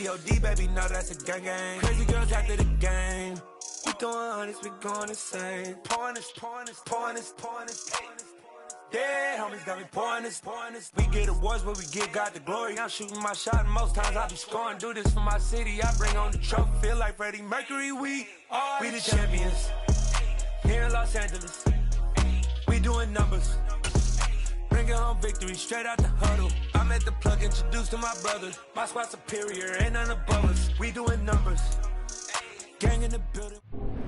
G-O-D, baby, no, that's a gang gang. Crazy girls after the game. We throwing hundreds, we going insane. Pouring this. Yeah, homies got me pouring this. We get awards, but we give God the glory. I'm shooting my shot, and most times I be scoring. Do this for my city, I bring on the trophy. Feel like Freddie Mercury, we the champions. Here in Los Angeles, we doing numbers. Bringing home victory, straight out the huddle. I'm at the plug, introduced to my brother. My squad superior, ain't none above us. We doing numbers. Gang in the building.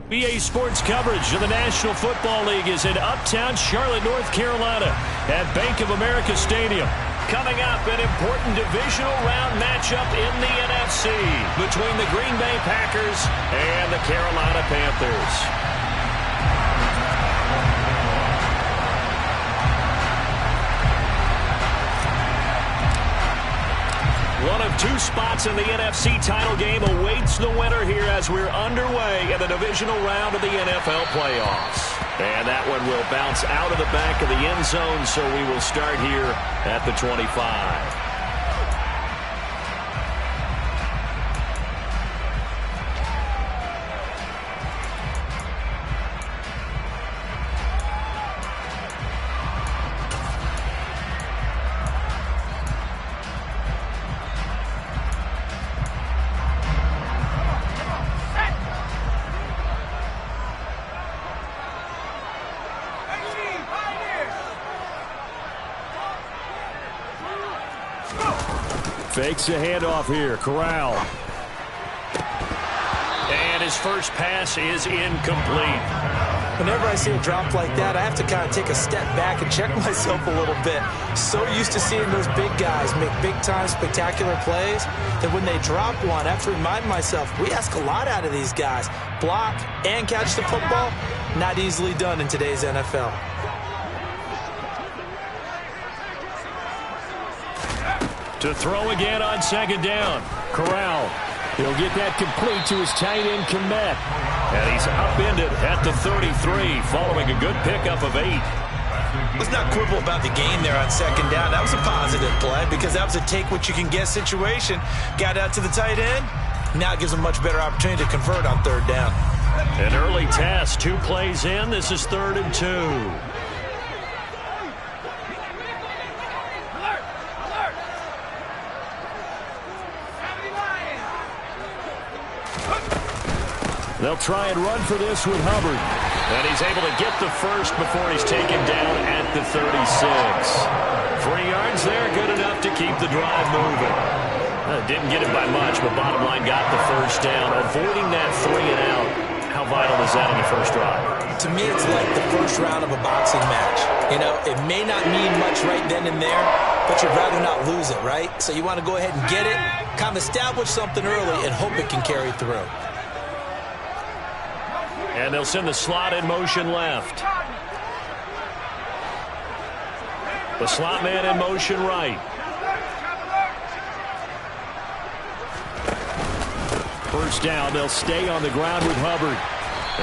BA Sports coverage of the National Football League is in Uptown Charlotte, North Carolina at Bank of America Stadium. Coming up, an important divisional round matchup in the NFC between the Green Bay Packers and the Carolina Panthers. One of two spots in the NFC title game awaits the winner here as we're underway in the divisional round of the NFL playoffs. And that one will bounce out of the back of the end zone, so we will start here at the 25. Fakes a handoff here. Corral. And his first pass is incomplete. Whenever I see a drop like that, I have to kind of take a step back and check myself a little bit. So used to seeing those big guys make big-time spectacular plays that when they drop one, I have to remind myself, we ask a lot out of these guys. Block and catch the football, not easily done in today's NFL. To throw again on second down. Corral. He'll get that complete to his tight end, Komet. And he's upended at the 33 following a good pickup of 8. Let's not quibble about the gain there on second down. That was a positive play because that was a take-what-you-can-get situation. Got out to the tight end. Now it gives him a much better opportunity to convert on third down. An early test. 2 plays in. This is 3rd and 2. They'll try and run for this with Hubbard. And he's able to get the first before he's taken down at the 36. 3 yards there, good enough to keep the drive moving. Didn't get it by much, but bottom line got the first down. Avoiding that 3 and out. How vital is that on the first drive? To me, it's like the first round of a boxing match. You know, it may not mean much right then and there, but you'd rather not lose it, right? So you want to go ahead and get it, kind of establish something early, and hope it can carry through. And they'll send the slot in motion left. The slot man in motion right. First down, they'll stay on the ground with Hubbard.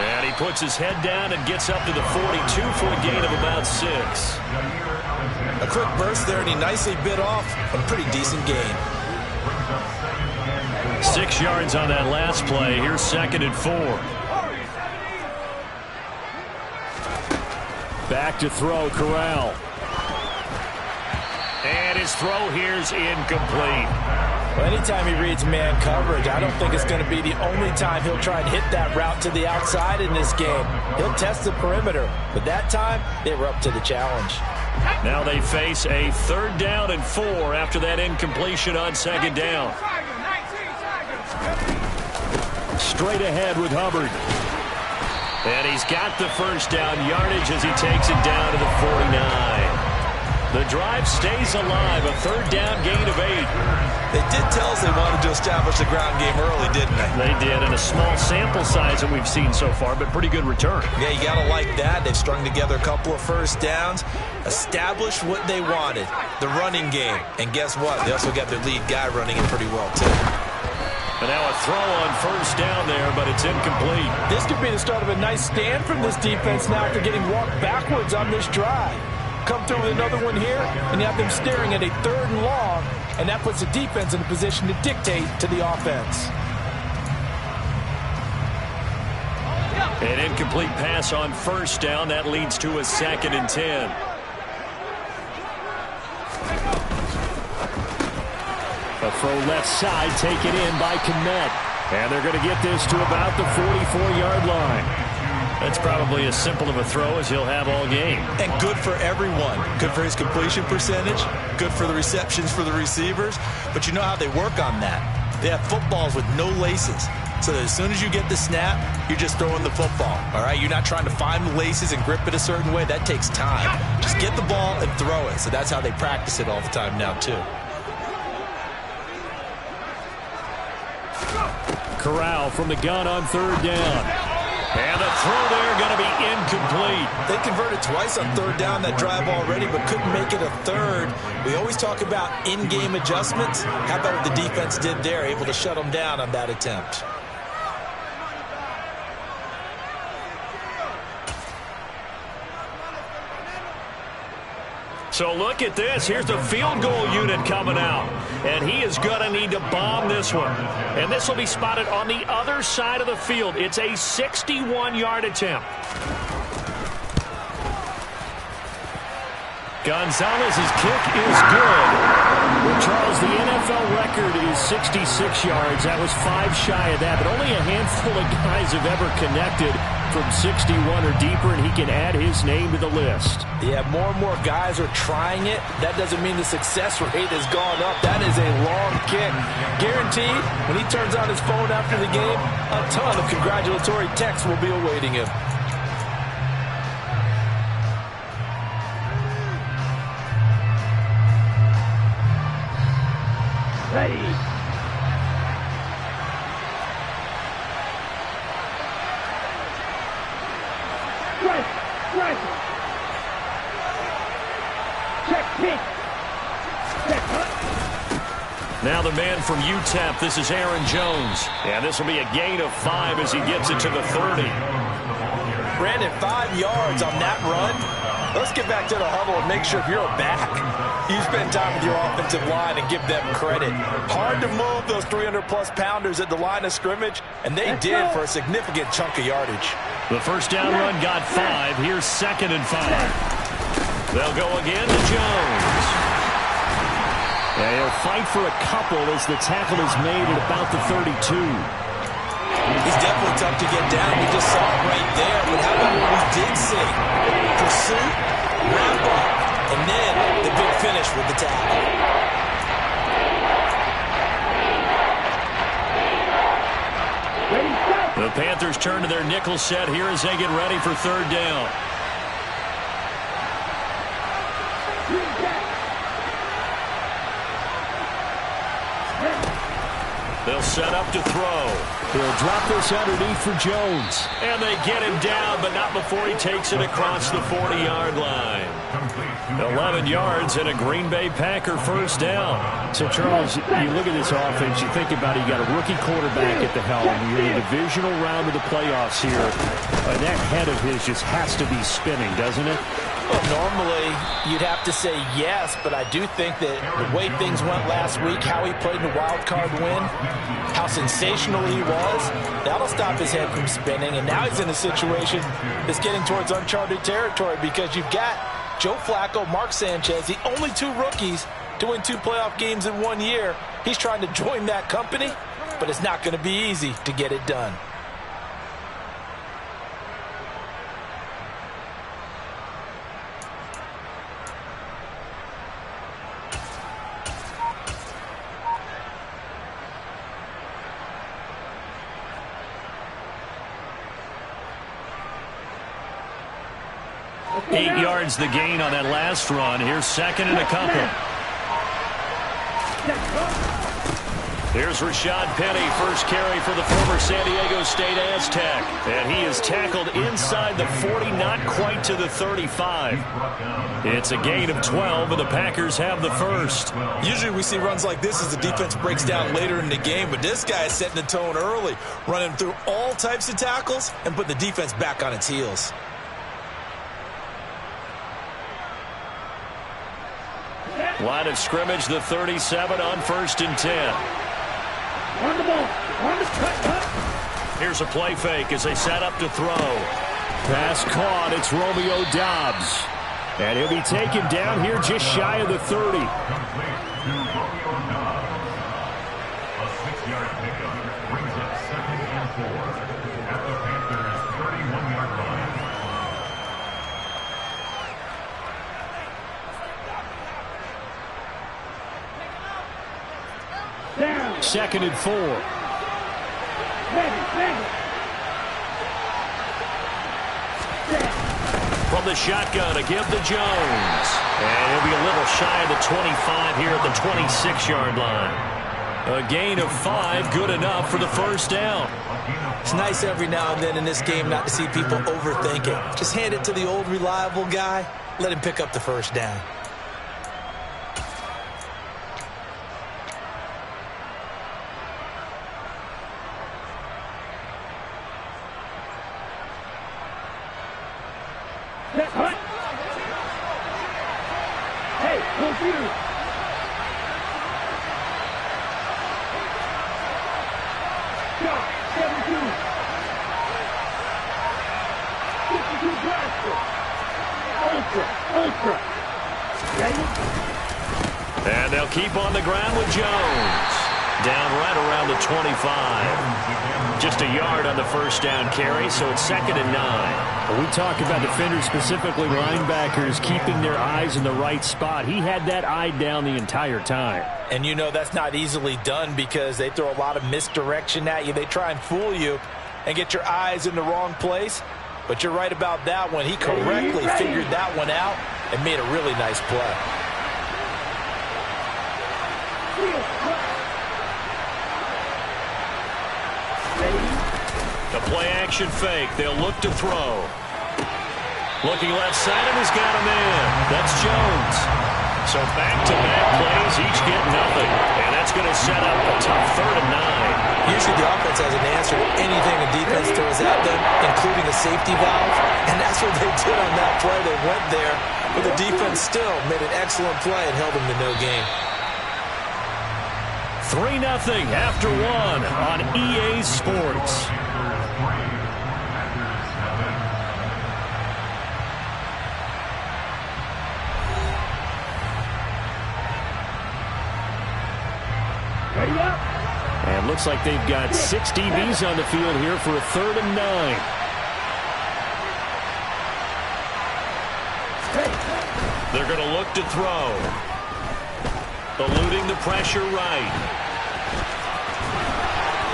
And he puts his head down and gets up to the 42 for a gain of about 6. A quick burst there, and he nicely bit off a pretty decent gain. 6 yards on that last play. Here's 2nd and 4. Back to throw, Corral. And his throw here's incomplete. Well, anytime he reads man coverage, I don't think it's going to be the only time he'll try and hit that route to the outside in this game. He'll test the perimeter, but that time they were up to the challenge. Now they face a 3rd down and 4 after that incompletion on 2nd down. Straight ahead with Hubbard. And he's got the first down yardage as he takes it down to the 49. The drive stays alive, a 3rd down gain of 8. They did tell us they wanted to establish the ground game early, didn't they? They did, and a small sample size that we've seen so far, but pretty good return. Yeah, you got to like that. They've strung together a couple of first downs, established what they wanted, the running game. And guess what? They also got their lead guy running it pretty well, too. And now a throw on first down there, but it's incomplete. This could be the start of a nice stand from this defense now after getting walked backwards on this drive. Come through with another one here, and you have them staring at a 3rd and long and that puts the defense in a position to dictate to the offense. An incomplete pass on first down. That leads to a 2nd and 10. A throw left side taken in by Kmet. And they're going to get this to about the 44-yard line. That's probably as simple of a throw as he'll have all game. And good for everyone. Good for his completion percentage. Good for the receptions for the receivers. But you know how they work on that. They have footballs with no laces. So that as soon as you get the snap, you're just throwing the football. All right? You're not trying to find the laces and grip it a certain way. That takes time. Just get the ball and throw it. So that's how they practice it all the time now, too. Corral from the gun on 3rd down. And the throw there going to be incomplete. They converted twice on 3rd down that drive already, but couldn't make it a 3rd. We always talk about in-game adjustments. How about what the defense did there, able to shut them down on that attempt? So look at this. Here's the field goal unit coming out. And he is going to need to bomb this one. And this will be spotted on the other side of the field. It's a 61-yard attempt. Gonzalez's kick is good. Well, Charles, the NFL record is 66 yards. That was 5 shy of that, but only a handful of guys have ever connected from 61 or deeper, and he can add his name to the list. Yeah, more and more guys are trying it. That doesn't mean the success rate has gone up. That is a long kick. Guaranteed, when he turns on his phone after the game, a ton of congratulatory texts will be awaiting him. Ready. Right. Check, pick. Check. Now the man from UTEP, this is Aaron Jones. And this will be a gain of 5 as he gets it to the 30. Brandon, 5 yards on that run. Let's get back to the huddle and make sure if you're a back, you spend time with your offensive line and give them credit. Hard to move those 300-plus pounders at the line of scrimmage, and they did for a significant chunk of yardage. The first down run got 5. Here's 2nd and 5. They'll go again to Jones. And he'll fight for a couple as the tackle is made at about the 32. He's definitely tough to get down. We just saw it right there. But how about what we did see? Pursuit, wrap up, and then the big finish with the tackle. The Panthers turn to their nickel set here as they get ready for 3rd down. They'll set up to throw. He'll drop this underneath for Jones. And they get him down, but not before he takes it across the 40-yard line. 11 yards and a Green Bay Packer first down. So, Charles, you look at this offense, you think about it, you got a rookie quarterback at the helm. You're in the divisional round of the playoffs here. And that head of his just has to be spinning, doesn't it? Well, normally you'd have to say yes, but I do think that the way things went last week, how he played in the wild card win, how sensational he was, that'll stop his head from spinning. And now he's in a situation that's getting towards uncharted territory because you've got Joe Flacco, Mark Sanchez, the only 2 rookies to win 2 playoff games in 1 year. He's trying to join that company, but it's not going to be easy to get it done. Eight yards the gain on that last run. Here's 2nd and a couple. Here's Rashad Penny, first carry for the former San Diego State Aztec. And he is tackled inside the 40, not quite to the 35. It's a gain of 12, and the Packers have the first. Usually we see runs like this as the defense breaks down later in the game, but this guy is setting the tone early, running through all types of tackles and putting the defense back on its heels. Line of scrimmage, the 37 on 1st and 10. On the ball. On the cut. Here's a play fake as they set up to throw. Pass caught. It's Romeo Doubs. And he'll be taken down here just shy of the 30. A 6-yard pickup brings up 2nd and 4 at the Panthers' 31-yard line. Down. 2nd and 4. From the shotgun, a give to Jones. And he'll be a little shy of the 25 here at the 26-yard line. A gain of 5, good enough for the first down. It's nice every now and then in this game not to see people overthinking. Just hand it to the old reliable guy. Let him pick up the first down. Hey, computer. Shot, 72. 52 blaster. Ultra. Ready? And they'll keep on the ground with Jones. Down right around the 25. Just a yard on the first down carry, so it's 2nd and 9. We talk about defenders, specifically linebackers, keeping their eyes in the right spot. He had that eye down the entire time. And you know that's not easily done because they throw a lot of misdirection at you. They try and fool you and get your eyes in the wrong place. But you're right about that one. He correctly figured that one out and made a really nice play. The play-action fake. They'll look to throw. Looking left side, and he's got him in. That's Jones. So back-to-back plays, each get nothing. And that's going to set up a tough 3rd and 9. Usually the offense has an answer to anything a defense throws at them, including a safety valve. And that's what they did on that play. They went there, but the defense still made an excellent play and held them to no gain. 3-0 after 1 on EA Sports. Ready up. And looks like they've got 6 DBs on the field here for a 3rd and 9. They're going to look to throw. Eluding the pressure right.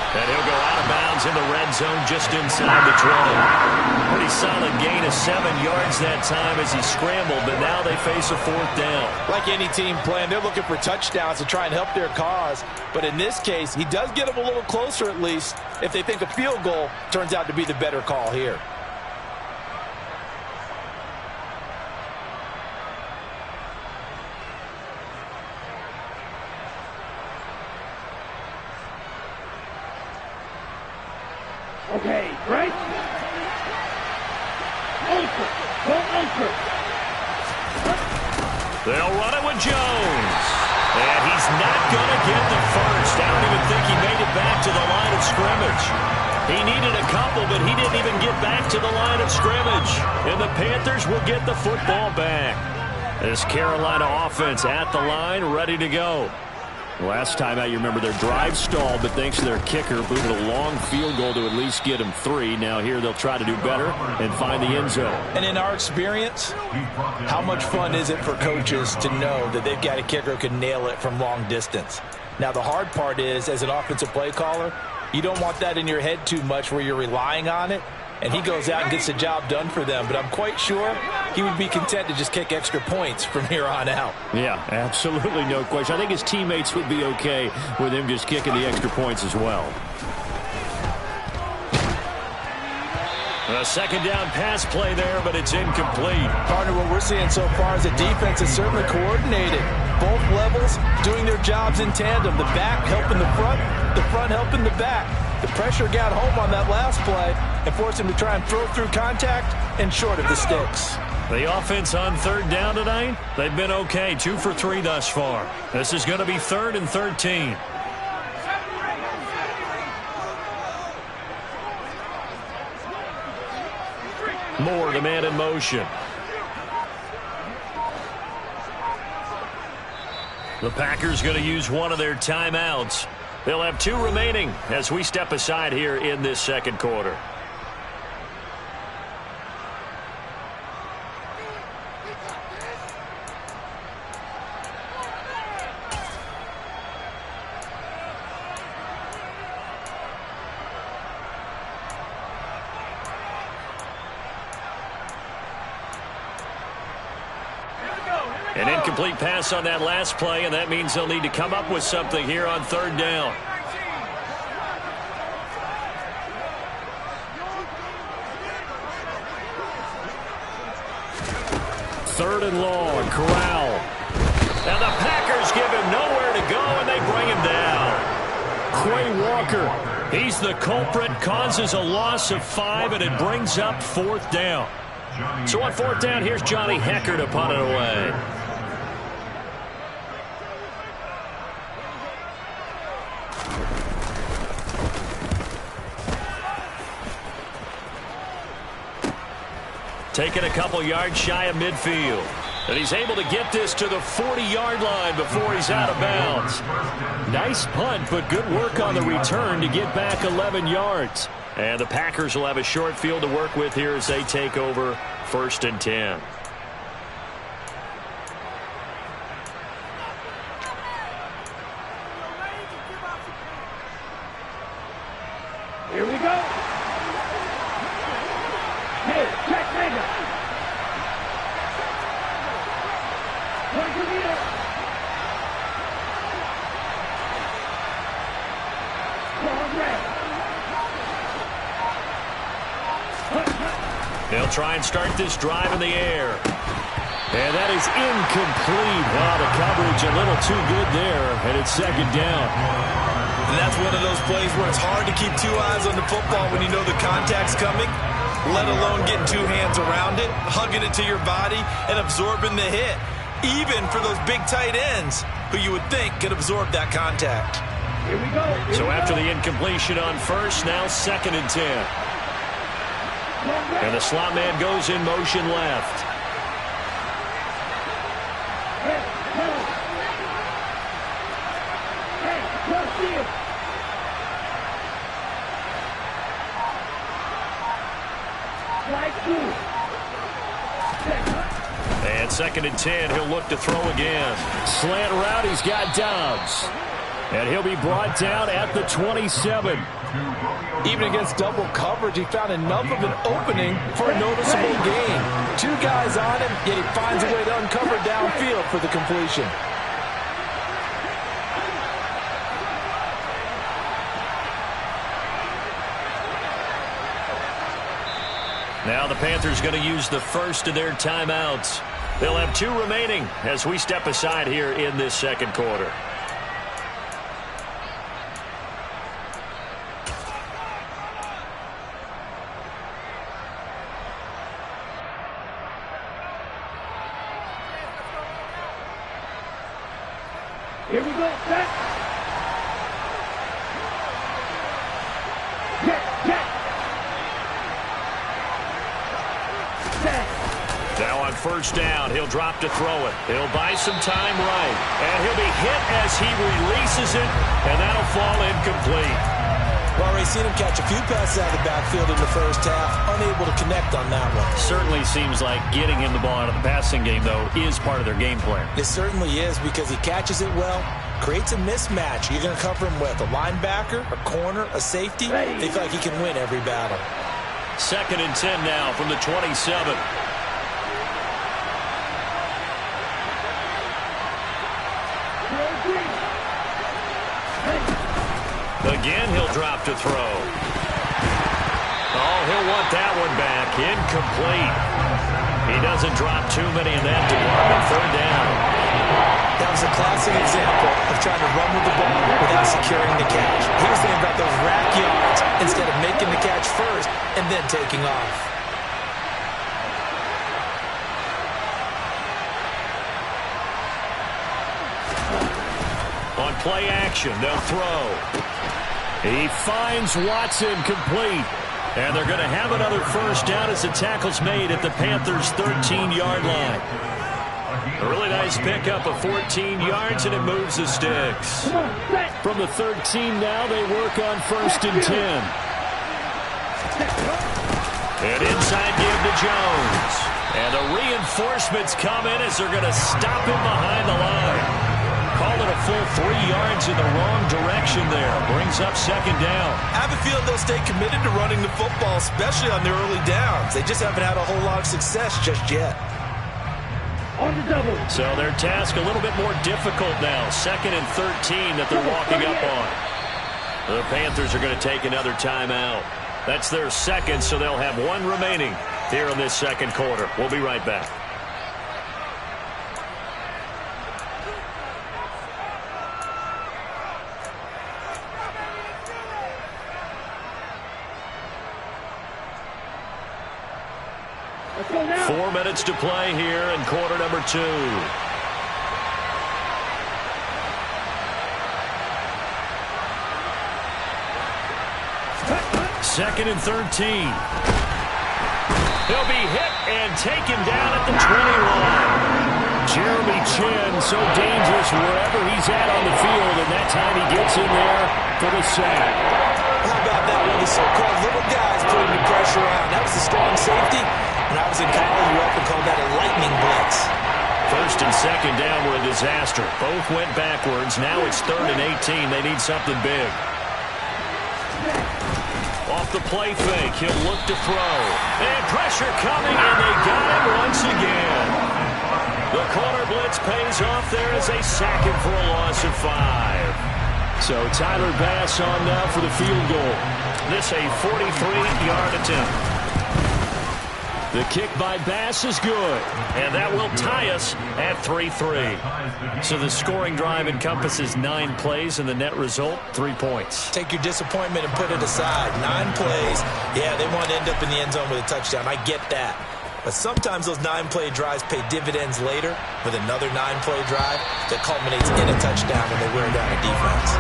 And he'll go out of bounds in the red zone just inside the 20. Pretty solid gain of 7 yards that time as he scrambled, but now they face a 4th down. Like any team playing, they're looking for touchdowns to try and help their cause. But in this case, he does get them a little closer at least if they think a field goal turns out to be the better call here. Okay, right? Ultra. Go ultra. They'll run it with Jones. And he's not going to get the first. I don't even think he made it back to the line of scrimmage. He needed a couple, but he didn't even get back to the line of scrimmage. And the Panthers will get the football back. This Carolina offense at the line, ready to go. Last time out, you remember their drive stalled, but thanks to their kicker, booted a long field goal to at least get them 3. Now here they'll try to do better and find the end zone. And in our experience, how much fun is it for coaches to know that they've got a kicker who can nail it from long distance? Now the hard part is, as an offensive play caller, you don't want that in your head too much where you're relying on it. And he goes out and gets the job done for them. But I'm quite sure he would be content to just kick extra points from here on out. Yeah, absolutely no question. I think his teammates would be okay with him just kicking the extra points as well. A 2nd down pass play there, but it's incomplete. Partner, what we're seeing so far is the defense is certainly coordinated. Both levels doing their jobs in tandem. The back helping the front helping the back. The pressure got home on that last play and forced him to try and throw through contact and short of the sticks. The offense on third down tonight, they've been okay. 2 for 3 thus far. This is going to be 3rd and 13. Moore, the man in motion. The Packers going to use one of their timeouts. They'll have 2 remaining as we step aside here in this second quarter. An incomplete pass on that last play, and that means they'll need to come up with something here on third down. Third and long, Corral. And the Packers give him nowhere to go, and they bring him down. Quay Walker, he's the culprit, causes a loss of 5, and it brings up 4th down. So on 4th down, here's Johnny Hecker to punt it away. Taking a couple yards shy of midfield. And he's able to get this to the 40-yard line before he's out of bounds. Nice punt, but good work on the return to get back 11 yards. And the Packers will have a short field to work with here as they take over 1st and 10. Here we go. Hey, check Vega. Point to leader. They'll try and start this drive in the air. And that is incomplete. Wow, the coverage a little too good there, and it's 2nd down. And that's one of those plays where it's hard to keep 2 eyes on the football when you know the contact's coming, let alone getting 2 hands around it, hugging it to your body, and absorbing the hit, even for those big tight ends who you would think could absorb that contact. Here we go. So after the incompletion on first, now 2nd and 10. And the slot man goes in motion left. And 2nd and 10, he'll look to throw again. Slant route, he's got Dobbs. And he'll be brought down at the 27. Even against double coverage, he found enough of an opening for a noticeable gain. 2 guys on him, yet he finds a way to uncover downfield for the completion. Now the Panthers going to use the first of their timeouts. They'll have 2 remaining as we step aside here in this second quarter. Here we go, set. Now on first down, he'll drop to throw it. He'll buy some time right. And he'll be hit as he releases it, and that'll fall incomplete. Well, we've seen him catch a few passes out of the backfield in the first half, unable to connect on that one. Certainly seems like getting him the ball out of the passing game, though, is part of their game plan. It certainly is, because he catches it well, creates a mismatch. You're going to cover him with a linebacker, a corner, a safety. They feel like he can win every battle. 2nd and 10 now from the 27. Again, he'll drop to throw. Oh, he'll want that one back. Incomplete. He doesn't drop too many in that department. 3rd down. That was a classic example of trying to run with the ball without securing the catch. He was thinking about those rack yards and then taking off. On play action, they'll throw. He finds Watson complete. And they're going to have another first down as the tackle's made at the Panthers' 13-yard line. A really nice pickup of 14 yards, and it moves the sticks. From the 13 now, they work on 1st and 10. And inside give to Jones. And the reinforcements come in as they're going to stop him behind the line. Call it a full 3 yards in the wrong direction there. Brings up 2nd down. I have a feeling they'll stay committed to running the football, especially on their early downs. They just haven't had a whole lot of success just yet. On the double. So their task a little bit more difficult now. 2nd and 13 that they're walking up on. The Panthers are going to take another timeout. That's their second, so they'll have one remaining here in this second quarter. We'll be right back. Let's go now. 4 minutes to play here in quarter number 2. Second and 13. He'll be hit and taken down at the 20-line. Jeremy Chin, so dangerous wherever he's at on the field, and that time he gets in there for the sack. How about that one? The so-called little guys putting the pressure on. That was a strong safety. When I was in college, we often called that a lightning blitz. 1st and 2nd down were a disaster. Both went backwards. Now it's 3rd and 18. They need something big. Off the play fake, he'll look to throw. And pressure coming, and they got him once again. The corner blitz pays off there as they sack him for a loss of 5. So Tyler Bass on now for the field goal. This a 43-yard attempt. The kick by Bass is good. And that will tie us at 3-3. So the scoring drive encompasses 9 plays, and the net result, 3 points. Take your disappointment and put it aside. 9 plays. Yeah, they want to end up in the end zone with a touchdown. I get that. But sometimes those 9-play drives pay dividends later with another 9-play drive that culminates in a touchdown when they wear down a defense.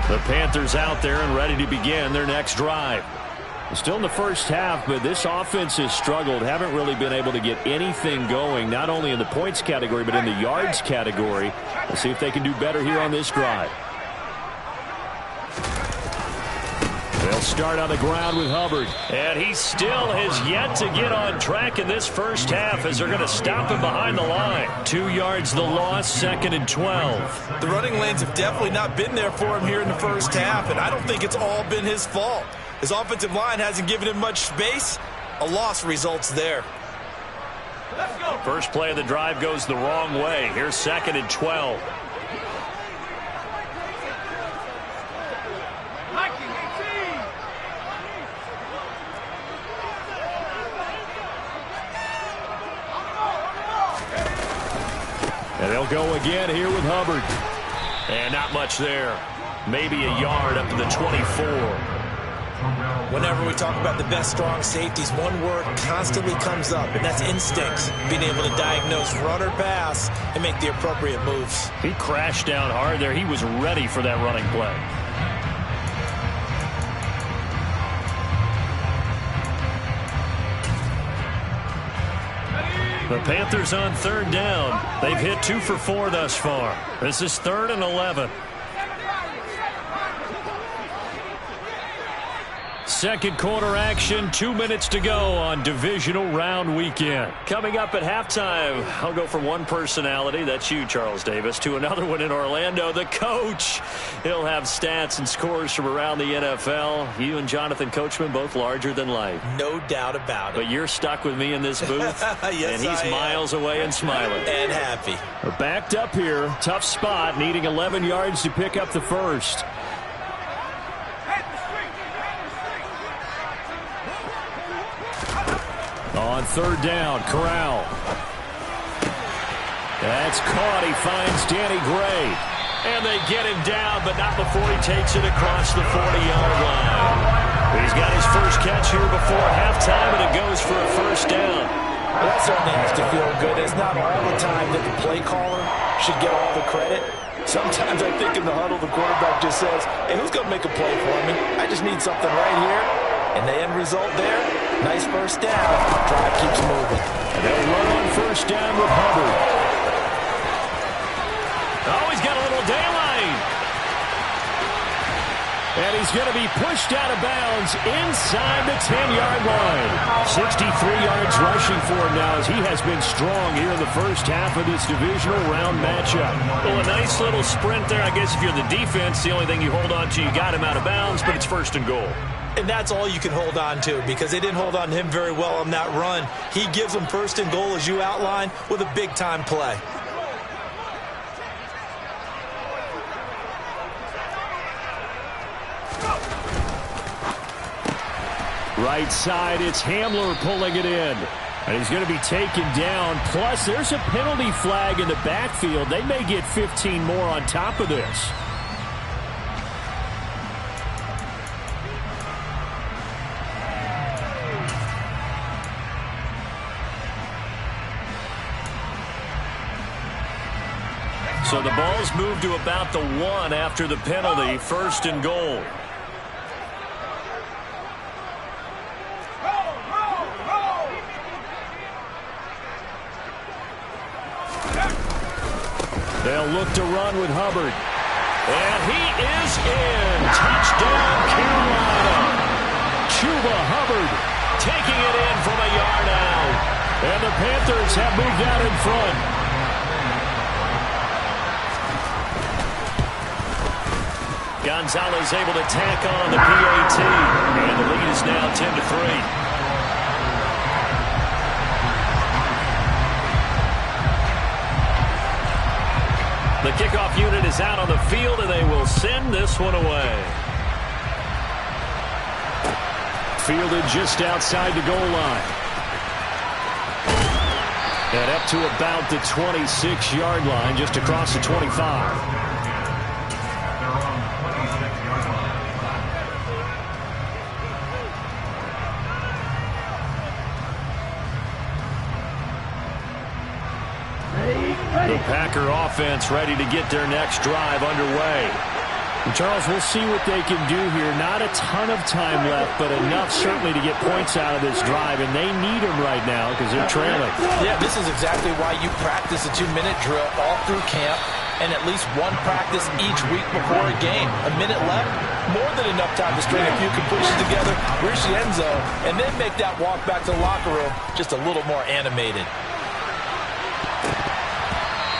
The Panthers out there and ready to begin their next drive. Still in the first half, but this offense has struggled. Haven't really been able to get anything going, not only in the points category, but in the yards category. We'll see if they can do better here on this drive. They'll start on the ground with Hubbard. And he still has yet to get on track in this first half as they're going to stop him behind the line. 2 yards the loss, 2nd and 12. The running lanes have definitely not been there for him here in the first half, and I don't think it's all been his fault. His offensive line hasn't given him much space. A loss results there. First play of the drive goes the wrong way. Here's 2nd and 12. And they'll go again here with Hubbard. And not much there. Maybe a yard up to the 24. Whenever we talk about the best strong safeties, one word constantly comes up, and that's instincts. Being able to diagnose run or pass and make the appropriate moves. He crashed down hard there. He was ready for that running play. The Panthers on 3rd down. They've hit 2 for 4 thus far. This is 3rd and 11. Second quarter action, 2 minutes to go on divisional round weekend. Coming up at halftime, I'll go from one personality, that's you, Charles Davis, to another one in Orlando, the coach. He'll have stats and scores from around the NFL. You and Jonathan Coachman, both larger than life. No doubt about it. But you're stuck with me in this booth, yes, and he's miles away and smiling. And happy. Backed up here, tough spot, needing 11 yards to pick up the first. On 3rd down, Corral. That's caught. He finds Danny Gray. And they get him down, but not before he takes it across the 40-yard line. He's got his first catch here before halftime, and it goes for a first down. Well, that certainly has to feel good. It's not all the time that the play caller should get all the credit. Sometimes I think in the huddle, the quarterback just says, hey, who's going to make a play for me? I just need something right here. And the end result there, nice first down. Drive keeps moving. And they'll run on first down with Hubbard. Oh, he's got a little daylight. And he's going to be pushed out of bounds inside the 10-yard line. 63 yards rushing for him now as he has been strong here in the first half of this divisional round matchup. Well, a nice little sprint there. I guess if you're the defense, the only thing you hold on to, you got him out of bounds, but it's first and goal. And that's all you can hold on to because they didn't hold on to him very well on that run. He gives them first and goal, as you outlined, with a big-time play. Right side, it's Hamler pulling it in. And he's going to be taken down. Plus, there's a penalty flag in the backfield. They may get 15 more on top of this. So the ball's moved to about the 1 after the penalty. First and goal. They'll look to run with Hubbard. And he is in. Touchdown, Carolina. Chuba Hubbard taking it in from a yard out. And the Panthers have moved out in front. Gonzalez able to tack on the PAT. And the lead is now 10-3. The kickoff unit is out on the field, and they will send this one away. Fielded just outside the goal line. And up to about the 26-yard line, just across the 25. The Packer offense ready to get their next drive underway. And Charles, we'll see what they can do here. Not a ton of time left, but enough certainly to get points out of this drive, and they need them right now because they're trailing. Yeah, this is exactly why you practice a 2-minute drill all through camp and at least one practice each week before a game. A minute left, more than enough time to string a few completions together, reach the end zone, and then make that walk back to the locker room just a little more animated.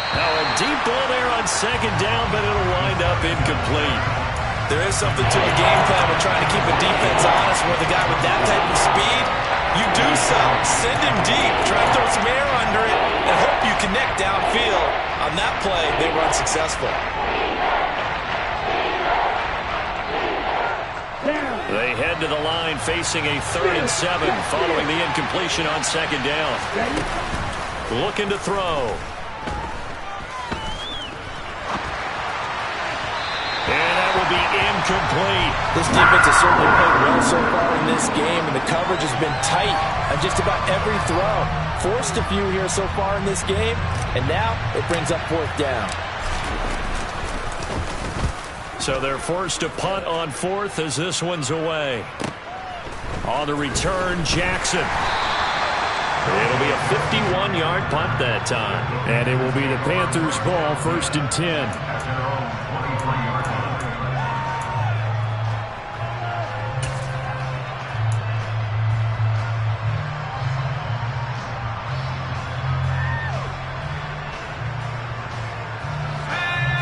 Now a deep ball there on second down, but it'll wind up incomplete. There is something to a game plan with trying to keep a defense honest with a guy with that type of speed. You do so. Send him deep. Try to throw some air under it and hope you connect downfield. On that play, they were unsuccessful. They head to the line facing a 3rd and 7 following the incompletion on second down. Looking to throw. And that will be incomplete. This defense has certainly played well so far in this game, and the coverage has been tight on just about every throw. Forced a few here so far in this game, and now it brings up 4th down. So they're forced to punt on 4th as this one's away. On the return, Jackson. It'll be a 51-yard punt that time. And it will be the Panthers' ball, 1st and 10.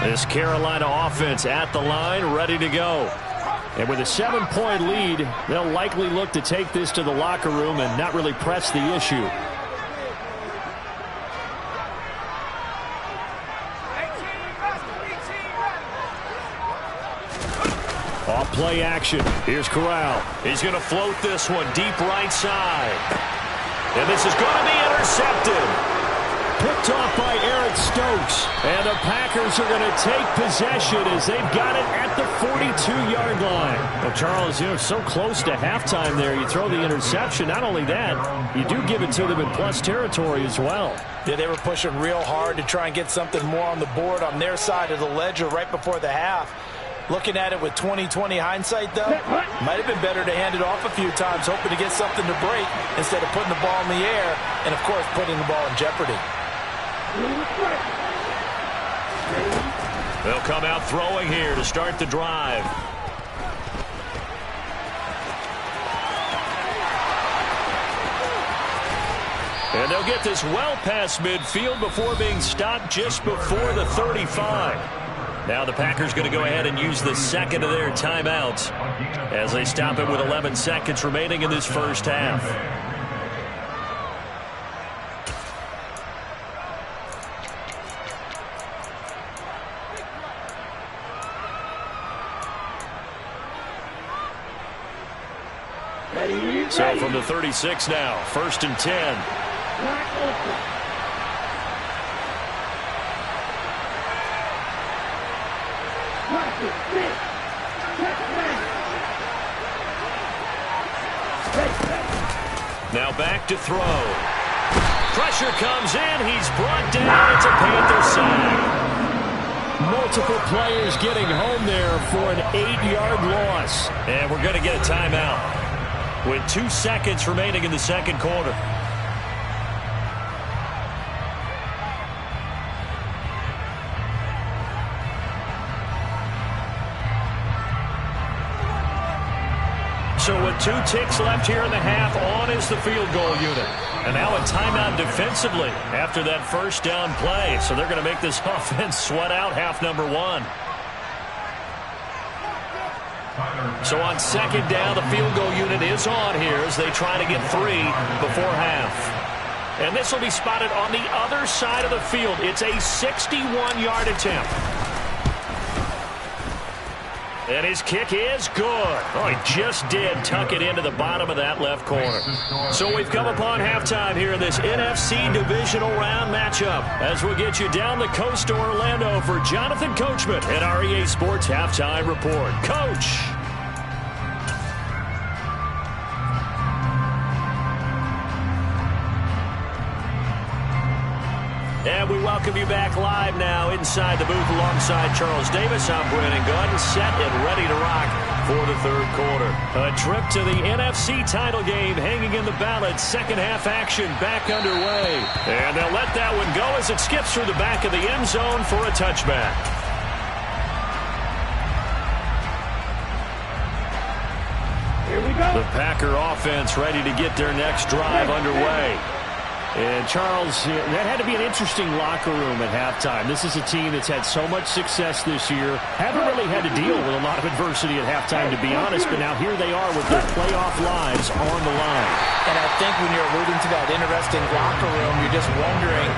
This Carolina offense at the line, ready to go. And with a 7-point lead, they'll likely look to take this to the locker room and not really press the issue. Off play action. Here's Corral. He's going to float this one deep right side. And this is going to be intercepted. Picked off by Eric Stokes. And the Packers are going to take possession as they've got it at the 42-yard line. Well, Charles, so close to halftime there. You throw the interception. Not only that, you do give it to them in plus territory as well. Yeah, they were pushing real hard to try and get something more on the board on their side of the ledger right before the half. Looking at it with 20/20 hindsight, though, might have been better to hand it off a few times, hoping to get something to break instead of putting the ball in the air and, of course, putting the ball in jeopardy. They'll come out throwing here to start the drive. And they'll get this well past midfield before being stopped just before the 35. Now the Packers going to go ahead and use the second of their timeouts as they stop it with 11 seconds remaining in this first half. So from the 36 now, 1st and 10. Now back to throw. Pressure comes in. He's brought down. It's a Panther sack. Multiple players getting home there for an 8-yard loss. And we're going to get a timeout with 2 seconds remaining in the second quarter. So with 2 ticks left here in the half, on is the field goal unit. And now a timeout defensively after that first down play. So they're going to make this offense sweat out half number 1. So on second down, the field goal unit is on here as they try to get 3 before half. And this will be spotted on the other side of the field. It's a 61-yard attempt. And his kick is good. Oh, he just did tuck it into the bottom of that left corner. So we've come upon halftime here in this NFC divisional round matchup as we'll get you down the coast to Orlando for Jonathan Coachman at our EA Sports Halftime Report. Coach. And we welcome you back live now inside the booth alongside Charles Davis. I'm Brandon Gunn, set and ready to rock for the third quarter. A trip to the NFC title game hanging in the balance. Second half action back underway. And they'll let that one go as it skips through the back of the end zone for a touchback. Here we go. The Packer offense ready to get their next drive underway. And, Charles, that had to be an interesting locker room at halftime. This is a team that's had so much success this year. Haven't really had to deal with a lot of adversity at halftime, to be honest. But now here they are with their playoff lives on the line. And I think when you're alluding to that interesting locker room, you're just wondering,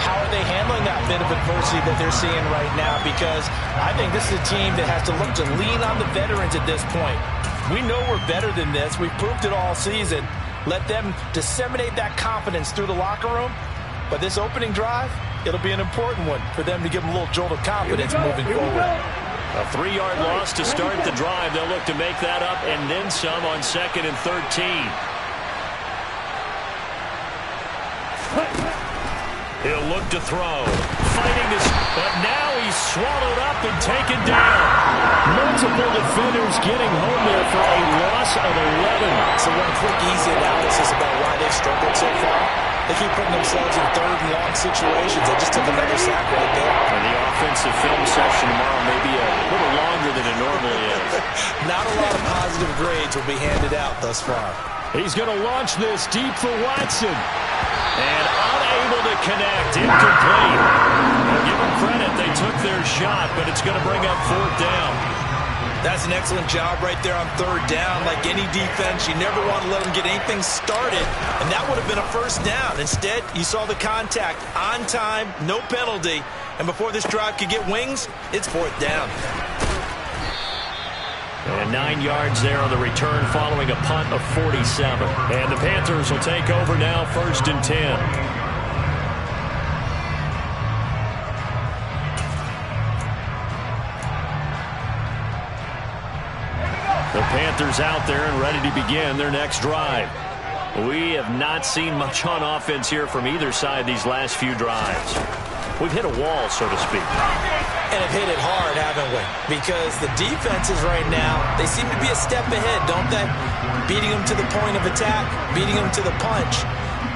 how are they handling that bit of adversity that they're seeing right now? Because I think this is a team that has to look to lean on the veterans at this point. We know we're better than this. We've proved it all season. Let them disseminate that confidence through the locker room. But this opening drive, it'll be an important one for them to give them a little jolt of confidence moving forward. A 3-yard loss to start the drive. They'll look to make that up and then some on 2nd and 13. He'll look to throw. Fighting this, but now he's swallowed up and taken down. Multiple defenders getting home there for a loss of 11. So one quick, easy analysis about why they've struggled so far. They keep putting themselves in 3rd and long situations. They just took another sack right there. And the offensive film session tomorrow may be a little longer than it normally is. Not a lot of positive grades will be handed out thus far. He's going to launch this deep for Watson. And unable to connect, incomplete. Well, give them credit, they took their shot, but it's going to bring up 4th down. That's an excellent job right there on 3rd down. Like any defense, you never want to let them get anything started, and that would have been a 1st down. Instead, you saw the contact on time, no penalty, and before this drive could get wings, it's 4th down. And 9 yards there on the return following a punt of 47. And the Panthers will take over now, 1st and 10. Panthers out there and ready to begin their next drive. We have not seen much on offense here from either side these last few drives. We've hit a wall, so to speak. And have hit it hard, haven't we? Because the defenses right now, they seem to be a step ahead, don't they? Beating them to the point of attack, beating them to the punch.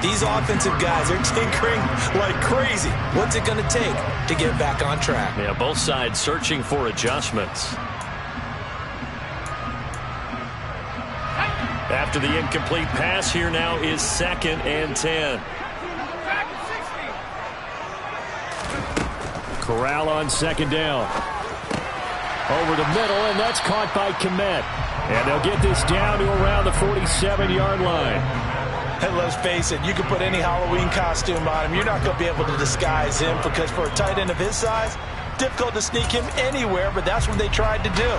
These offensive guys are tinkering like crazy. What's it going to take to get back on track? Yeah, both sides searching for adjustments. After the incomplete pass, here now is 2nd and 10. Corral on 2nd down. Over the middle, and that's caught by Kmet. And they'll get this down to around the 47-yard line. And let's face it, you can put any Halloween costume on him. You're not going to be able to disguise him because for a tight end of his size, difficult to sneak him anywhere, but that's what they tried to do.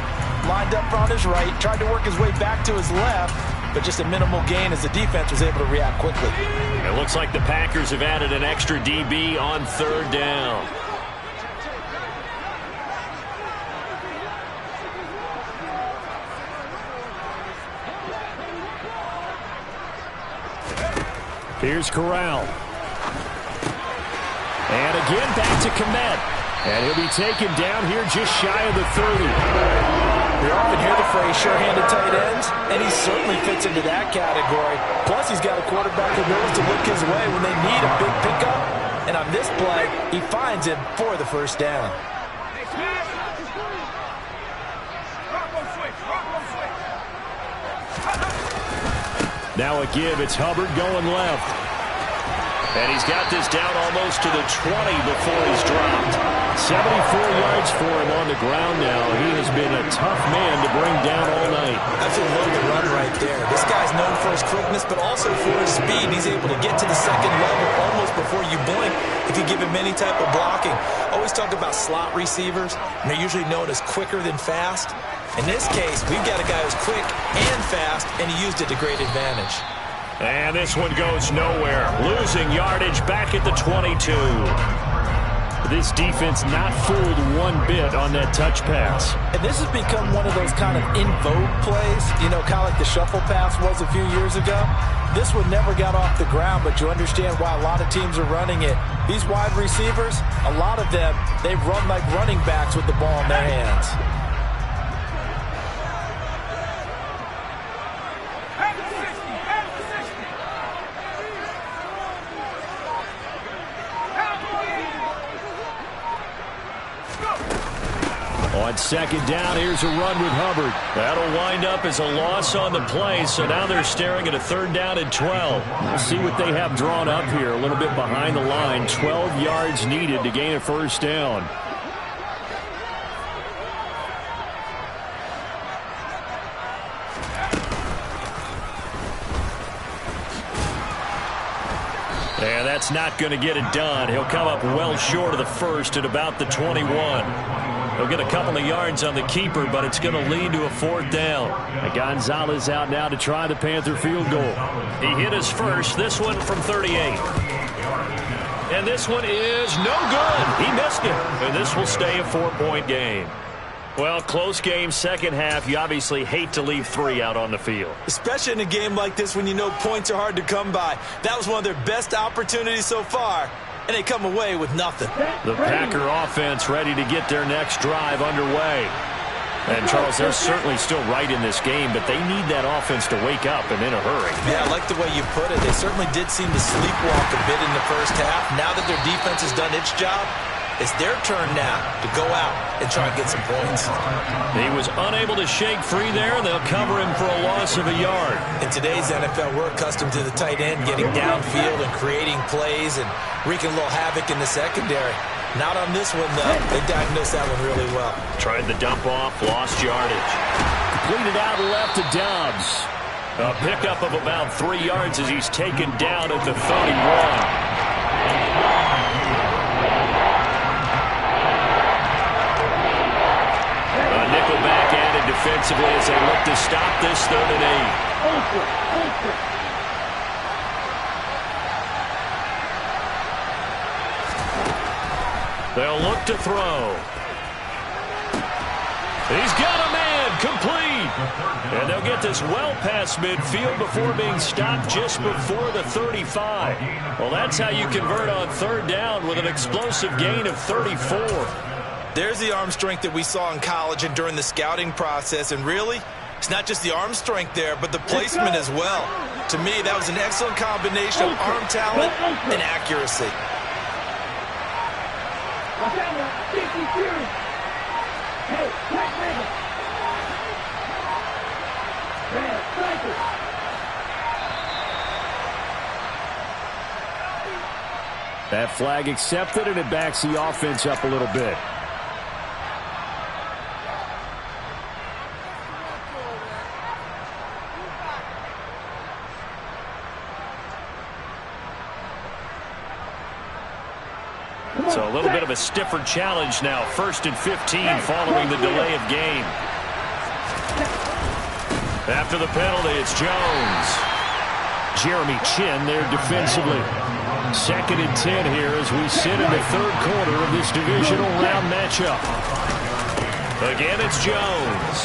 Lined up on his right, tried to work his way back to his left, but just a minimal gain as the defense was able to react quickly. It looks like the Packers have added an extra DB on 3rd down. Here's Corral. And again back to Kmet. And he'll be taken down here just shy of the 30. We often hear the phrase sure-handed tight ends, and he certainly fits into that category. Plus, he's got a quarterback who knows to look his way when they need a big pickup. And on this play, he finds him for the 1st down. Now a give. It's Hubbard going left. And he's got this down almost to the 20 before he's dropped. 74 yards for him on the ground now. He has been a tough man to bring down all night. That's a loaded run right there. This guy's known for his quickness, but also for his speed. He's able to get to the 2nd level almost before you blink if you give him any type of blocking. Always talk about slot receivers, and they're usually known as quicker than fast. In this case, we've got a guy who's quick and fast, and he used it to great advantage. And this one goes nowhere. Losing yardage back at the 22. This defense not fooled one bit on that touch pass. And this has become one of those kind of in vogue plays, you know, kind of like the shuffle pass was a few years ago. This one never got off the ground, but you understand why a lot of teams are running it. These wide receivers, a lot of them, they run like running backs with the ball in their hands. On 2nd down, here's a run with Hubbard. That'll wind up as a loss on the play, so now they're staring at a 3rd down and 12. We'll see what they have drawn up here. A little bit behind the line. 12 yards needed to gain a 1st down. And that's not going to get it done. He'll come up well short of the 1st at about the 21. He'll get a couple of yards on the keeper, but it's going to lead to a 4th down. And Gonzalez out now to try the Panther field goal. He hit his first, this one from 38. And this one is no good. He missed it. And this will stay a 4-point game. Well, close game, 2nd half. You obviously hate to leave 3 out on the field. Especially in a game like this when you know points are hard to come by. That was one of their best opportunities so far, and they come away with nothing. The Packer offense ready to get their next drive underway. And, Charles, they're certainly still right in this game, but they need that offense to wake up and in a hurry. Yeah, I like the way you put it. They certainly did seem to sleepwalk a bit in the 1st half. Now that their defense has done its job, it's their turn now to go out and try and get some points. He was unable to shake free there, and they'll cover him for a loss of a yard. In today's NFL, we're accustomed to the tight end getting downfield and creating plays and wreaking a little havoc in the secondary. Not on this one, though. They diagnosed that one really well. Tried the dump off, lost yardage. Completed out left to Dobbs. A pickup of about 3 yards as he's taken down at the 31. Nickelback added defensively as they look to stop this 3rd and 8. They'll look to throw. He's got a man, complete. And they'll get this well past midfield before being stopped just before the 35. Well, that's how you convert on third down with an explosive gain of 34. There's the arm strength that we saw in college and during the scouting process. And really, it's not just the arm strength there, but the placement as well. To me, that was an excellent combination of arm talent and accuracy. That flag accepted, and it backs the offense up a little bit. So a little bit of a stiffer challenge now. 1st and 15 following the delay of game. After the penalty, it's Jones. Jeremy Chin there defensively. 2nd and 10 here as we sit in the third quarter of this divisional round matchup. Again, it's Jones.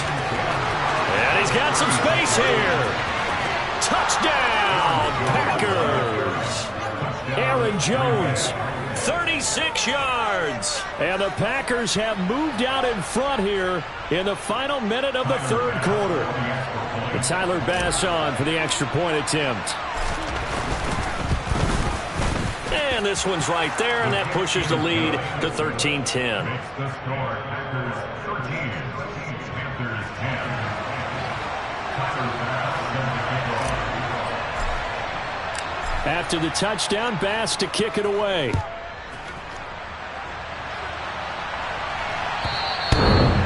And he's got some space here. Touchdown, Packers. Aaron Jones, 36 yards. And the Packers have moved out in front here in the final minute of the third quarter. And Tyler Bass on for the extra point attempt. And this one's right there, and that pushes the lead to 13-10. The score, Packers 13, Panthers 10. After the touchdown, Bass to kick it away.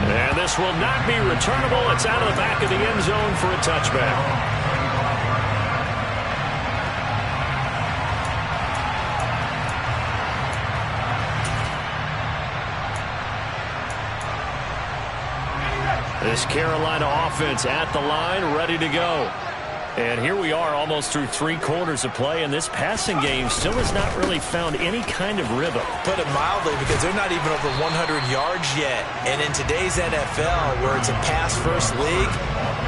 And this will not be returnable. It's out of the back of the end zone for a touchback. This Carolina offense at the line, ready to go. And here we are almost through 3 quarters of play, and this passing game still has not really found any kind of rhythm. Put it mildly, because they're not even over 100 yards yet. And in today's NFL, where it's a pass-first league,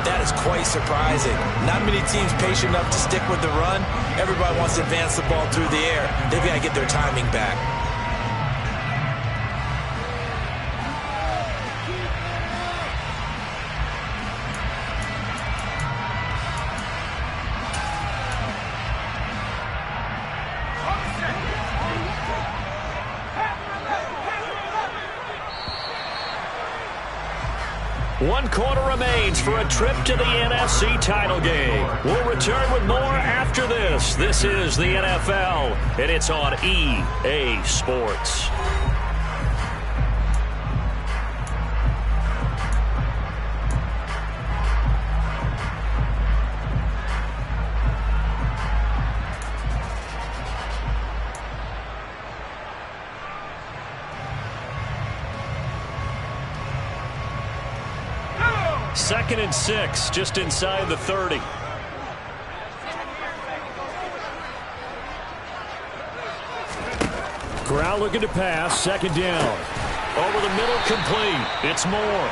that is quite surprising. Not many teams patient enough to stick with the run. Everybody wants to advance the ball through the air. They've got to get their timing back. One quarter remains for a trip to the NFC title game. We'll return with more after this. This is the NFL, and it's on EA Sports. Second and 6, just inside the 30. Corral looking to pass, 2nd down. Over the middle, complete. It's Moore.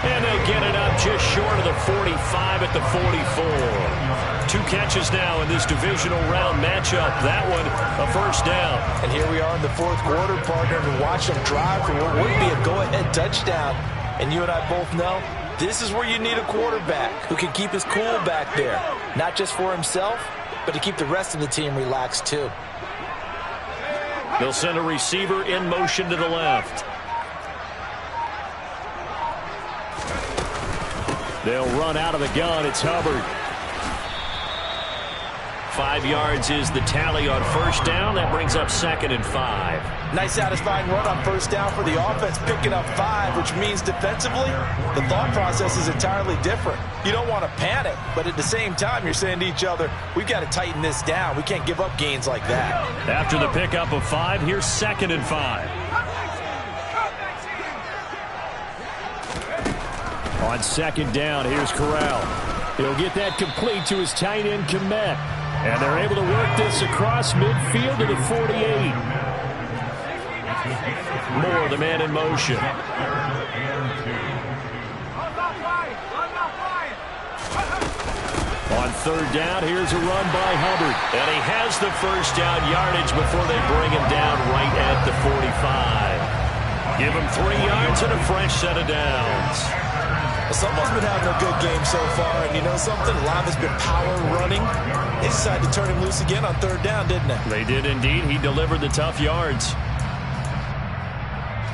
And they'll get it up just short of the 45 at the 44. 2 catches now in this divisional round matchup. That one, a 1st down. And here we are in the 4th quarter, partner, and watch them drive for what would be a go-ahead touchdown. And you and I both know, this is where you need a quarterback who can keep his cool back there. Not just for himself, but to keep the rest of the team relaxed too. They'll send a receiver in motion to the left. They'll run out of the gun. It's Hubbard. 5 yards is the tally on 1st down. That brings up 2nd and 5. Nice satisfying run on 1st down for the offense, picking up 5, which means defensively, the thought process is entirely different. You don't want to panic, but at the same time, you're saying to each other, we've got to tighten this down. We can't give up gains like that. After the pickup of 5, here's 2nd and 5. On 2nd down, here's Corral. He'll get that complete to his tight end, Kmet. And they're able to work this across midfield to the 48. Moore, the man in motion. On third down, here's a run by Hubbard. And he has the first down yardage before they bring him down right at the 45. Give him 3 yards and a fresh set of downs. Someone's been having a good game so far, and you know something? A lot has been power running. They decided to turn him loose again on third down, didn't they? They did indeed. He delivered the tough yards.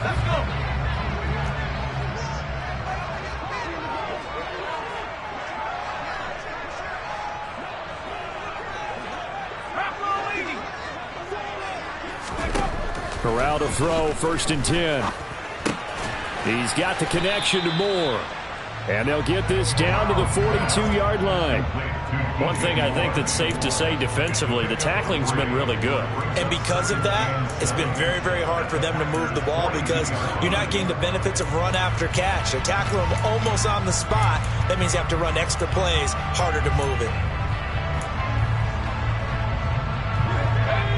Let's go. Corral to throw, 1st and 10. He's got the connection to Moore. And they'll get this down to the 42-yard line. One thing I think that's safe to say defensively, the tackling's been really good. And because of that, it's been very, very hard for them to move the ball because you're not getting the benefits of run after catch. They tackle them almost on the spot. That means you have to run extra plays, harder to move it.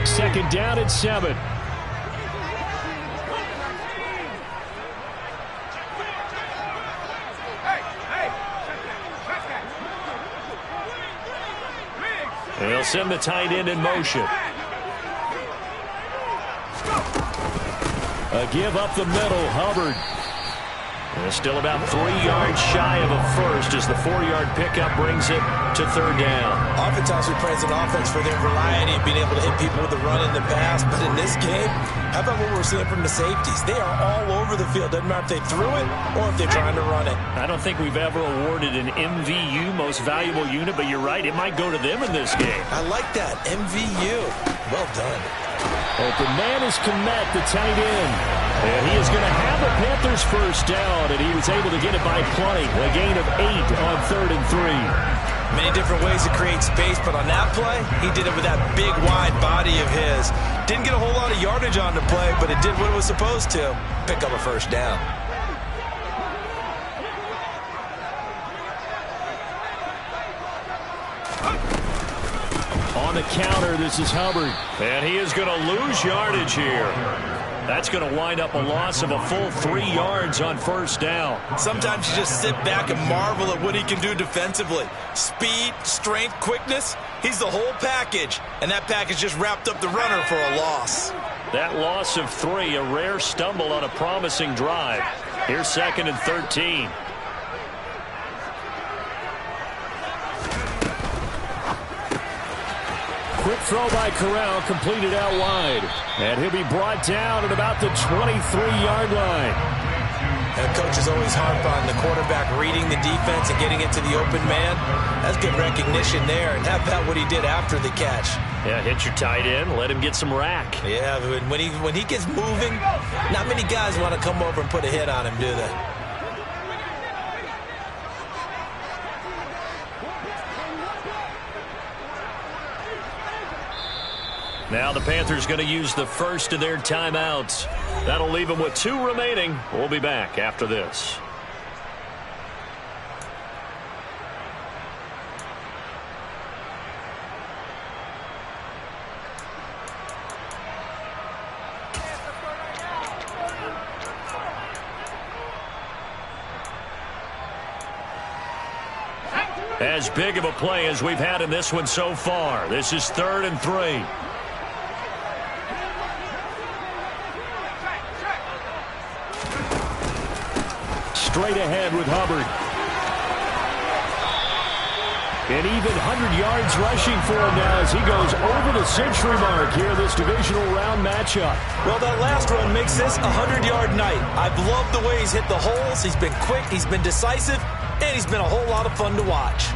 2nd down and 7. They'll send the tight end in motion. A give up the middle, Hubbard. And it's still about 3 yards shy of a first as the 4-yard pickup brings it to 3rd down. Oftentimes we praise an offense for their variety of being able to hit people with the run in the pass, but in this game, how about what we're seeing from the safeties? They are all over the field. Doesn't matter if they threw it or if they're trying to run it. I don't think we've ever awarded an MVU, most valuable unit, but you're right, it might go to them in this game. I like that, MVU. Well done. Open man is Komet, the tight end. And he is going to have the Panthers first down, and he was able to get it by plenty. A gain of 8 on 3rd and 3. Many different ways to create space, but on that play, he did it with that big, wide body of his. Didn't get a whole lot of yardage on the play, but it did what it was supposed to. Pick up a first down. On the counter, this is Hubbard. And he is going to lose yardage here. That's going to wind up a loss of a full 3 yards on 1st down. Sometimes you just sit back and marvel at what he can do defensively. Speed, strength, quickness. He's the whole package. And that package just wrapped up the runner for a loss. That loss of 3, a rare stumble on a promising drive. Here's 2nd and 13. Quick throw by Corral, completed out wide. And he'll be brought down at about the 23-yard line. And coaches always harp on the quarterback reading the defense and getting into the open man. That's good recognition there. And how about what he did after the catch? Yeah, hit your tight end, let him get some rack. Yeah, when he gets moving, not many guys want to come over and put a hit on him, do they? Now the Panthers going to use the first of their timeouts. That'll leave them with 2 remaining. We'll be back after this. As big of a play as we've had in this one so far. This is 3rd and 3. Straight ahead with Hubbard. And even 100 yards rushing for him now as he goes over the century mark here in this divisional round matchup. Well, that last run makes this a 100-yard night. I've loved the way he's hit the holes. He's been quick, he's been decisive, and he's been a whole lot of fun to watch.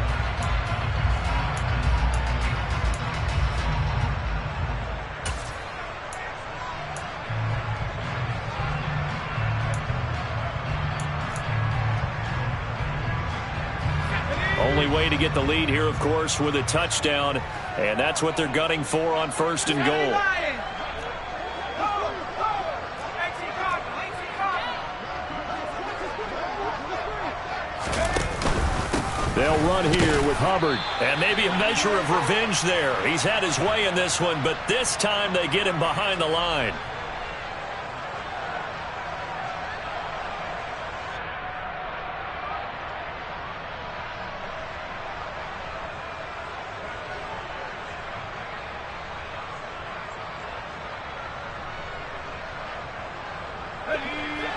Only way to get the lead here, of course, with a touchdown, and that's what they're gunning for on 1st and goal. They'll run here with Hubbard, and maybe a measure of revenge there. He's had his way in this one, but this time they get him behind the line.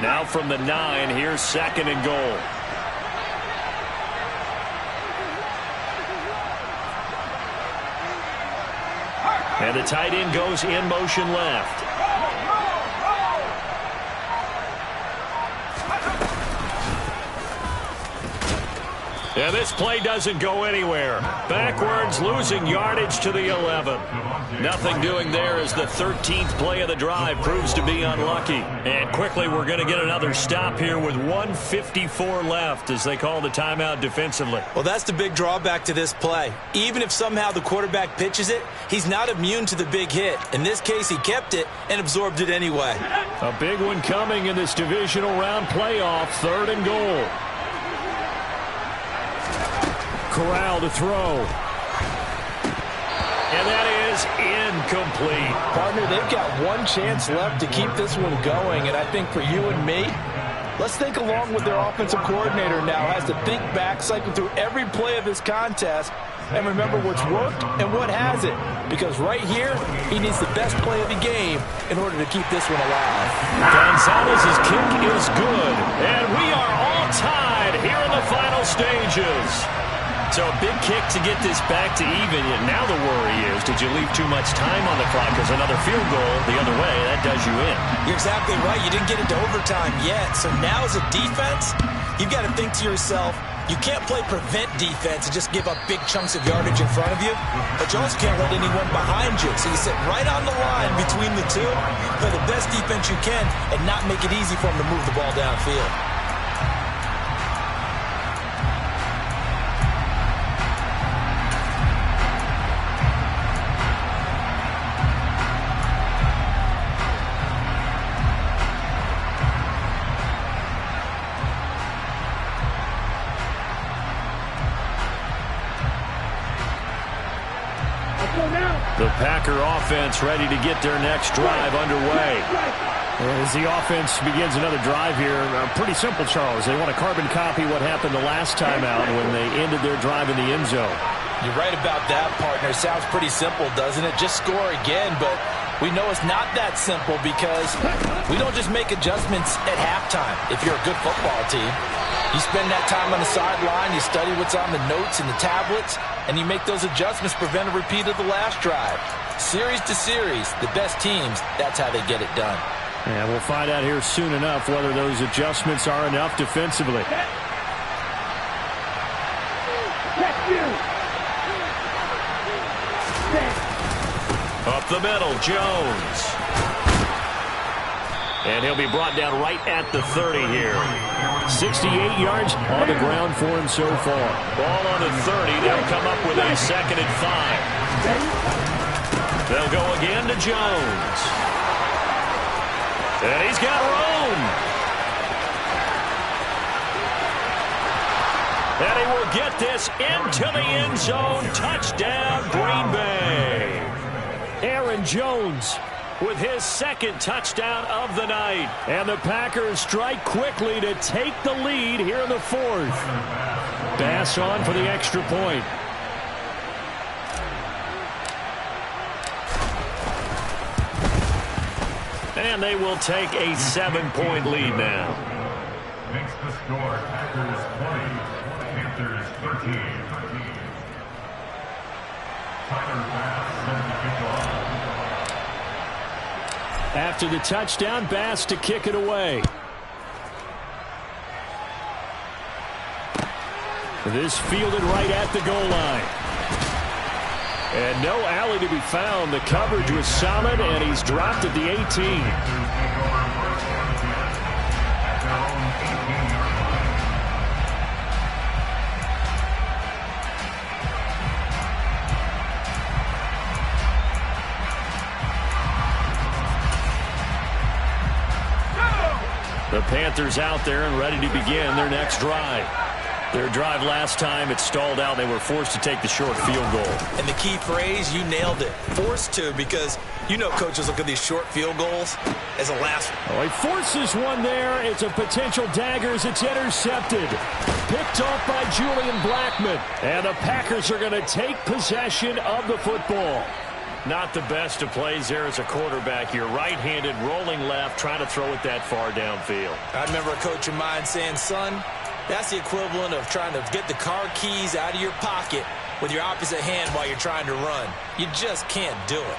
Now from the 9, here's 2nd and goal. And the tight end goes in motion left. And this play doesn't go anywhere. Backwards, losing yardage to the 11. Nothing doing there as the 13th play of the drive proves to be unlucky. And quickly, we're going to get another stop here with 1:54 left as they call the timeout defensively. Well, that's the big drawback to this play. Even if somehow the quarterback pitches it, he's not immune to the big hit. In this case, he kept it and absorbed it anyway. A big one coming in this divisional round playoff, 3rd and goal. Corral to throw. And that is incomplete. Partner, they've got one chance left to keep this one going, and I think for you and me, let's think along with their offensive coordinator now has to think back, cycle through every play of this contest, and remember what's worked and what hasn't. Because right here, he needs the best play of the game in order to keep this one alive. Gonzalez's kick is good, and we are all tied here in the final stages. So a big kick to get this back to even. Now the worry is, did you leave too much time on the clock? Because another field goal the other way, that does you in. You're exactly right. You didn't get into overtime yet. So now as a defense, you've got to think to yourself, you can't play prevent defense and just give up big chunks of yardage in front of you, but you also can't let anyone behind you. So you sit right on the line between the two, play the best defense you can, and not make it easy for them to move the ball downfield. The Packer offense ready to get their next drive underway. As the offense begins another drive here, pretty simple, Charles. They want to carbon copy what happened the last time out when they ended their drive in the end zone. You're right about that, partner. Sounds pretty simple, doesn't it? Just score again, but we know it's not that simple because we don't just make adjustments at halftime if you're a good football team. You spend that time on the sideline, you study what's on the notes and the tablets, and you make those adjustments, prevent a repeat of the last drive. Series to series, the best teams, that's how they get it done. And we'll find out here soon enough whether those adjustments are enough defensively. Up the middle, Jones. And he'll be brought down right at the 30 here. 68 yards on the ground for him so far. Ball on the 30. They'll come up with a 2nd and 5. They'll go again to Jones. And he's got room. And he will get this into the end zone. Touchdown, Green Bay. Aaron Jones with his 2nd touchdown of the night. And the Packers strike quickly to take the lead here in the 4th. Bass on for the extra point. And they will take a 7-point lead now. Makes the score Packers 20, Panthers 13. Tyler Bass set to kick off. After the touchdown, Bass to kick it away. This fielded right at the goal line. And no alley to be found. The coverage was solid, and he's dropped at the 18. The Panthers out there and ready to begin their next drive. Their drive last time, it stalled out. They were forced to take the short field goal. And the key phrase, you nailed it. Forced to, because you know coaches look at these short field goals as a last one. Oh, he forces one there. It's a potential dagger as it's intercepted. Picked off by Julian Blackmon. And the Packers are going to take possession of the football. Not the best of plays there as a quarterback. You're right-handed, rolling left, trying to throw it that far downfield. I remember a coach of mine saying, son, that's the equivalent of trying to get the car keys out of your pocket with your opposite hand while you're trying to run. You just can't do it.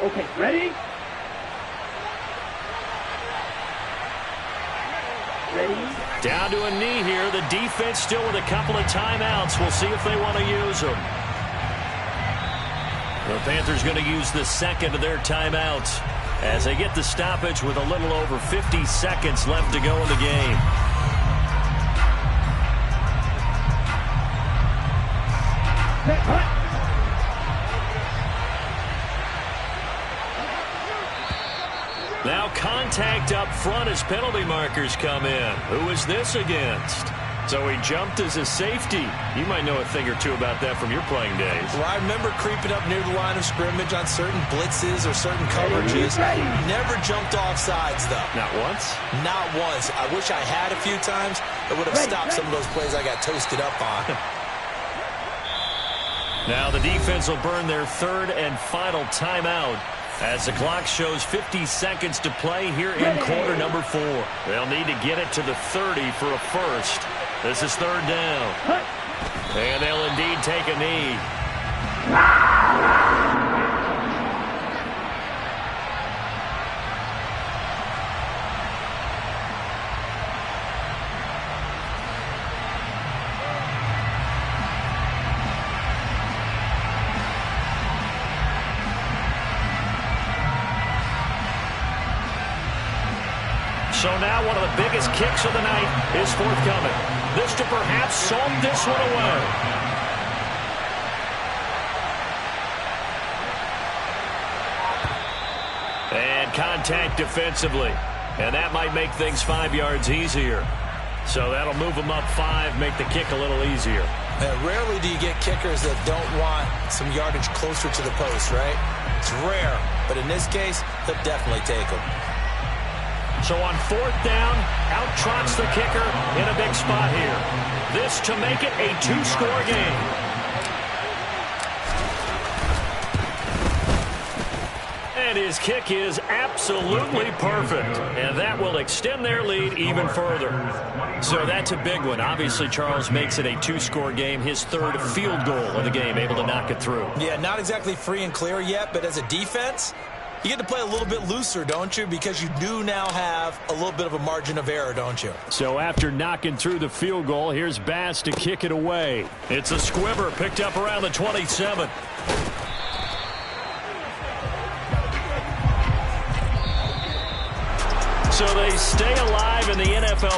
Okay, ready? Ready? Down to a knee here. The defense still with a couple of timeouts. We'll see if they want to use them. The Panthers going to use the second of their timeouts as they get the stoppage with a little over 50 seconds left to go in the game. Set, hut. Now contact up front as penalty markers come in. Who is this against? So he jumped as a safety. You might know a thing or two about that from your playing days. Well, I remember creeping up near the line of scrimmage on certain blitzes or certain coverages. Never jumped off sides, though. Not once? Not once. I wish I had a few times. It would have stopped some of those plays I got toasted up on. Now the defense will burn their third and final timeout as the clock shows 50 seconds to play here in quarter number 4. They'll need to get it to the 30 for a first. This is third down. And they'll indeed take a knee. So now one of the biggest kicks of the night is forthcoming. This to perhaps solve this one away. And contact defensively. And that might make things 5 yards easier. So that'll move them up 5, make the kick a little easier. Rarely do you get kickers that don't want some yardage closer to the post, right? It's rare. But in this case, they'll definitely take them. So on fourth down, out trots the kicker in a big spot here. This to make it a 2-score game. And his kick is absolutely perfect. And that will extend their lead even further. So that's a big one. Obviously, Charles makes it a 2-score game. His third field goal of the game, able to knock it through. Yeah, not exactly free and clear yet, but as a defense, you get to play a little bit looser, don't you? Because you do now have a little bit of a margin of error, don't you? So after knocking through the field goal, here's Bass to kick it away. It's a squibber picked up around the 27. So they stay alive in the NFL.